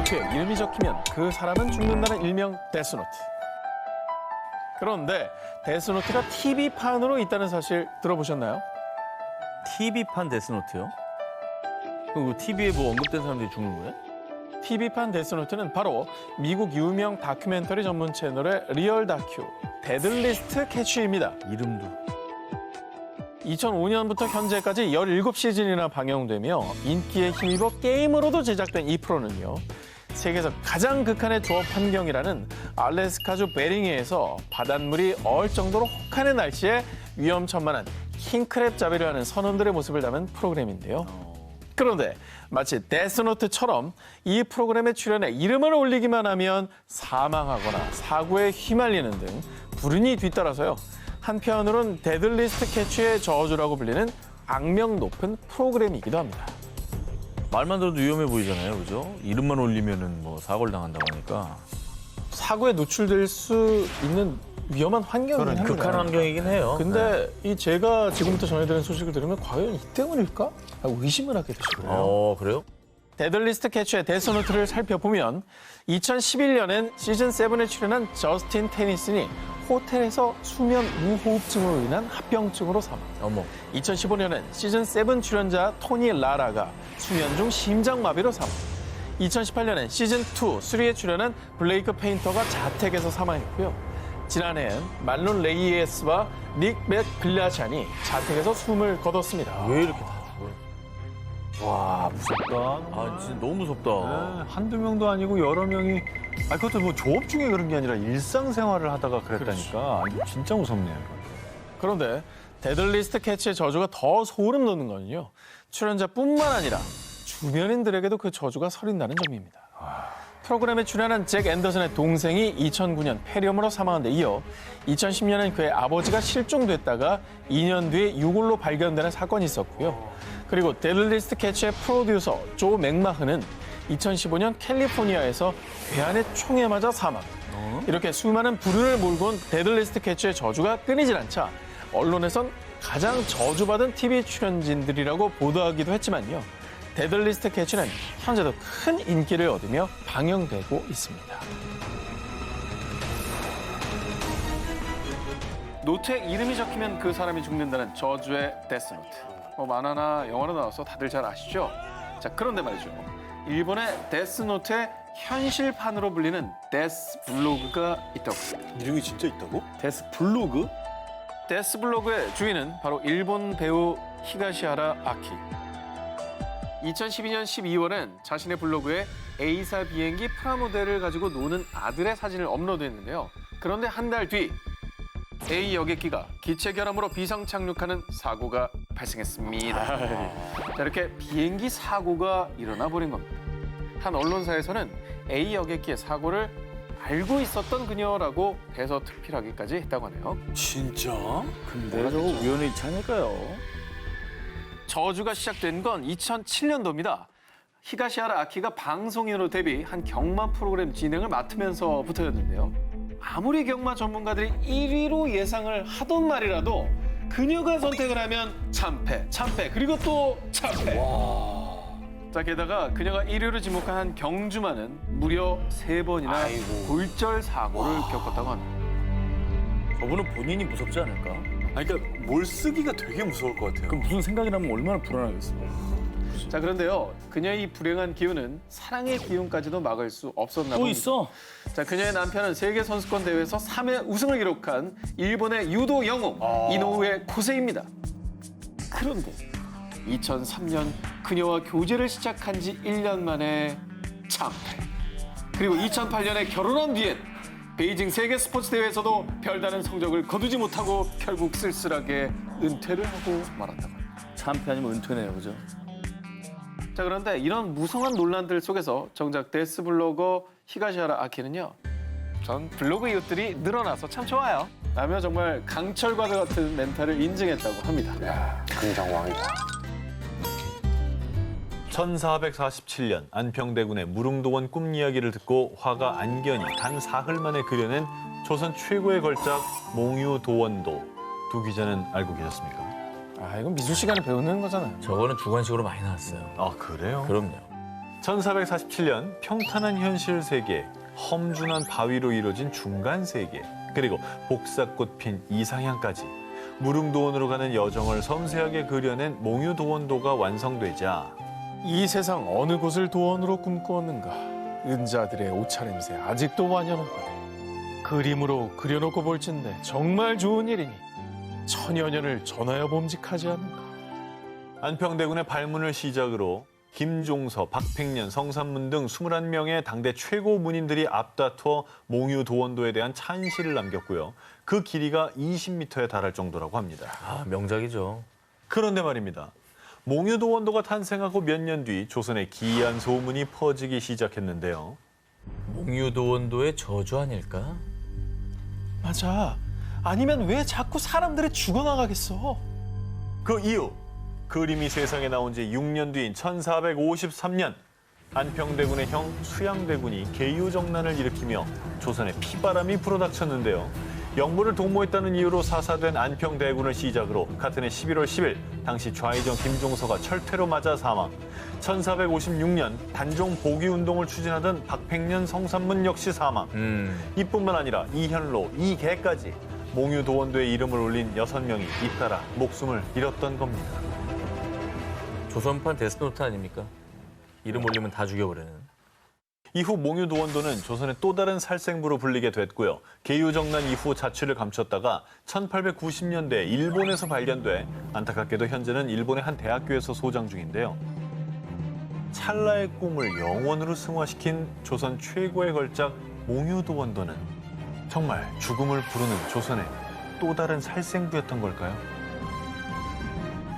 노트에 이름이 적히면 그 사람은 죽는다는 일명 데스노트. 그런데 데스노트가 TV판으로 있다는 사실 들어보셨나요? TV판 데스노트요? 그럼 TV에 뭐 언급된 사람들이 죽는 거예요? TV판 데스노트는 바로 미국 유명 다큐멘터리 전문 채널의 리얼 다큐 데들리스트 캐치입니다. 이름도. 2005년부터 현재까지 17시즌이나 방영되며 인기에 힘입어 게임으로도 제작된 이 프로는요. 세계에서 가장 극한의 조업 환경이라는 알래스카주 베링해에서 바닷물이 얼 정도로 혹한의 날씨에 위험천만한 킹크랩 잡이를 하는 선원들의 모습을 담은 프로그램인데요. 그런데 마치 데스노트처럼 이 프로그램에 출연해 이름을 올리기만 하면 사망하거나 사고에 휘말리는 등 불운이 뒤따라서요. 한편으론 데들리스트 캐치의 저주라고 불리는 악명 높은 프로그램이기도 합니다. 말만 들어도 위험해 보이잖아요, 그죠? 이름만 올리면은 뭐 사고를 당한다고 하니까. 사고에 노출될 수 있는 위험한 환경이긴 합니다. 극한 환경이긴 해요. 근데 이 제가 지금부터 전해드리는 소식을 들으면 과연 이 때문일까? 하고 의심을 하게 되시고요. 그래요? 데들리스트 캐치의 데스노트를 살펴보면 2011년엔 시즌 7에 출연한 저스틴 테니슨이 호텔에서 수면 무호흡증으로 인한 합병증으로 사망. 어머. 2015년엔 시즌 7 출연자 토니 라라가 수면 중 심장마비로 사망. 2018년엔 시즌 2, 3에 출연한 블레이크 페인터가 자택에서 사망했고요. 지난해엔 말론 레이에스와 닉 맥글라샨이 자택에서 숨을 거뒀습니다. 왜 이렇게 다 죽어요? 와, 무섭다. 아, 진짜 너무 무섭다. 한두 명도 아니고 여러 명이. 그것도 뭐 조업 중에 그런 게 아니라 일상생활을 하다가 그랬다니까. 이거 진짜 무섭네요. 그런데 데들리스트 캐치의 저주가 더 소름 돋는 건요. 출연자뿐만 아니라 주변인들에게도 그 저주가 서린다는 점입니다. 프로그램에 출연한 잭 앤더슨의 동생이 2009년 폐렴으로 사망한 데 이어 2010년엔 그의 아버지가 실종됐다가 2년 뒤에 유골로 발견되는 사건이 있었고요. 그리고 데들리스트 캐치의 프로듀서 조 맥마흐는 2015년 캘리포니아에서 괴한의 총에 맞아 사망. 이렇게 수많은 불운을 몰고 온 데들리스트 캐치의 저주가 끊이질 않자 언론에선 가장 저주받은 TV 출연진들이라고 보도하기도 했지만요. 데들리스트 캐치는 현재도 큰 인기를 얻으며 방영되고 있습니다. 노트에 이름이 적히면 그 사람이 죽는다는 저주의 데스노트. 만화나 영화로 나와서 다들 잘 아시죠? 자, 그런데 말이죠. 일본의 데스노트의 현실판으로 불리는 데스블로그가 있다고 합니다. 이름이 진짜 있다고? 데스블로그? 데스블로그의 주인은 바로 일본 배우 히가시하라 아키. 2012년 12월엔 자신의 블로그에 A사 비행기 프라모델을 가지고 노는 아들의 사진을 업로드했는데요. 그런데 한 달 뒤 A 여객기가 기체 결함으로 비상 착륙하는 사고가 발생했습니다. 자, 이렇게 비행기 사고가 일어나 버린 겁니다. 한 언론사에서는 A 여객기의 사고를 알고 있었던 그녀라고 대서특필하기까지 했다고 하네요. 진짜? 근데 저거 우연히 찬일까요? 저주가 시작된 건 2007년도입니다. 히가시하라 아키가 방송인으로 데뷔, 한 경마 프로그램 진행을 맡으면서부터였는데요. 아무리 경마 전문가들이 1위로 예상을 하던 말이라도 그녀가 선택을 하면 참패, 그리고 또 참패. 자, 게다가 그녀가 1위로 지목한 한 경주마는 무려 3번이나 골절 사고를 겪었다고 합니다. 저분은 본인이 무섭지 않을까? 그러니까 뭘 쓰기가 되게 무서울 것 같아요. 그럼 무슨 생각이 나면 얼마나 불안하겠어요. 자, 그런데요. 그녀의 이 불행한 기운은 사랑의 기운까지도 막을 수 없었나 또 봅니다. 있어? 자, 그녀의 남편은 세계선수권 대회에서 3회 우승을 기록한 일본의 유도 영웅 이노우에 코세입니다. 그런데 2003년 그녀와 교제를 시작한 지 1년 만에 참패. 그리고 2008년에 결혼한 뒤엔 베이징 세계 스포츠 대회에서도 별다른 성적을 거두지 못하고 결국 쓸쓸하게 은퇴를 하고 말았다고 합니다. 참패 아니면 은퇴네요, 그죠? 자, 그런데 이런 무성한 논란들 속에서 정작 데스블로거 히가시하라 아키는요. 전 블로그 이웃들이 늘어나서 참 좋아요. 라며 정말 강철과도 같은 멘탈을 인증했다고 합니다. 긍정왕이다. 1447년 안평대군의 무릉도원 꿈 이야기를 듣고 화가 안견이 단 사흘 만에 그려낸 조선 최고의 걸작 몽유도원도. 두 기자는 알고 계셨습니까? 이건 미술 시간에 배우는 거잖아요. 저거는 주관식으로 많이 나왔어요. 아, 그래요? 그럼요. 1447년 평탄한 현실 세계, 험준한 바위로 이루어진 중간 세계, 그리고 복사꽃 핀 이상향까지 무릉도원으로 가는 여정을 섬세하게 그려낸 몽유도원도가 완성되자 이 세상 어느 곳을 도원으로 꿈꾸었는가. 은자들의 오차 냄새 아직도 완연하거든. 그림으로 그려놓고 볼진데 정말 좋은 일이니 천여 년을 전하여 봄직하지 않는가. 안평대군의 발문을 시작으로 김종서, 박팽년, 성삼문 등 21명의 당대 최고 문인들이 앞다투어 몽유도원도에 대한 찬시를 남겼고요. 그 길이가 20m에 달할 정도라고 합니다. 아, 명작이죠. 그런데 말입니다. 몽유도원도가 탄생하고 몇 년 뒤 조선에 기이한 소문이 퍼지기 시작했는데요. 몽유도원도의 저주 아닐까? 맞아. 아니면 왜 자꾸 사람들이 죽어나가겠어? 그 이후 그림이 세상에 나온 지 6년 뒤인 1453년 안평대군의 형 수양대군이 계유정난을 일으키며 조선에 피바람이 불어닥쳤는데요. 영모를 동모했다는 이유로 사사된 안평대군을 시작으로 같은 해 11월 10일 당시 좌의정 김종서가 철퇴로 맞아 사망. 1456년 단종 복위운동을 추진하던 박팽년, 성삼문 역시 사망. 이뿐만 아니라 이현로, 이계까지 몽유도원도의 이름을 올린 6명이 잇따라 목숨을 잃었던 겁니다. 조선판 데스노트 아닙니까? 이름 올리면 다 죽여버리는. 이후 몽유도원도는 조선의 또 다른 살생부로 불리게 됐고요. 계유정난 이후 자취를 감췄다가 1890년대 일본에서 발견돼 안타깝게도 현재는 일본의 한 대학교에서 소장 중인데요. 찰나의 꿈을 영원으로 승화시킨 조선 최고의 걸작 몽유도원도는 정말 죽음을 부르는 조선의 또 다른 살생부였던 걸까요?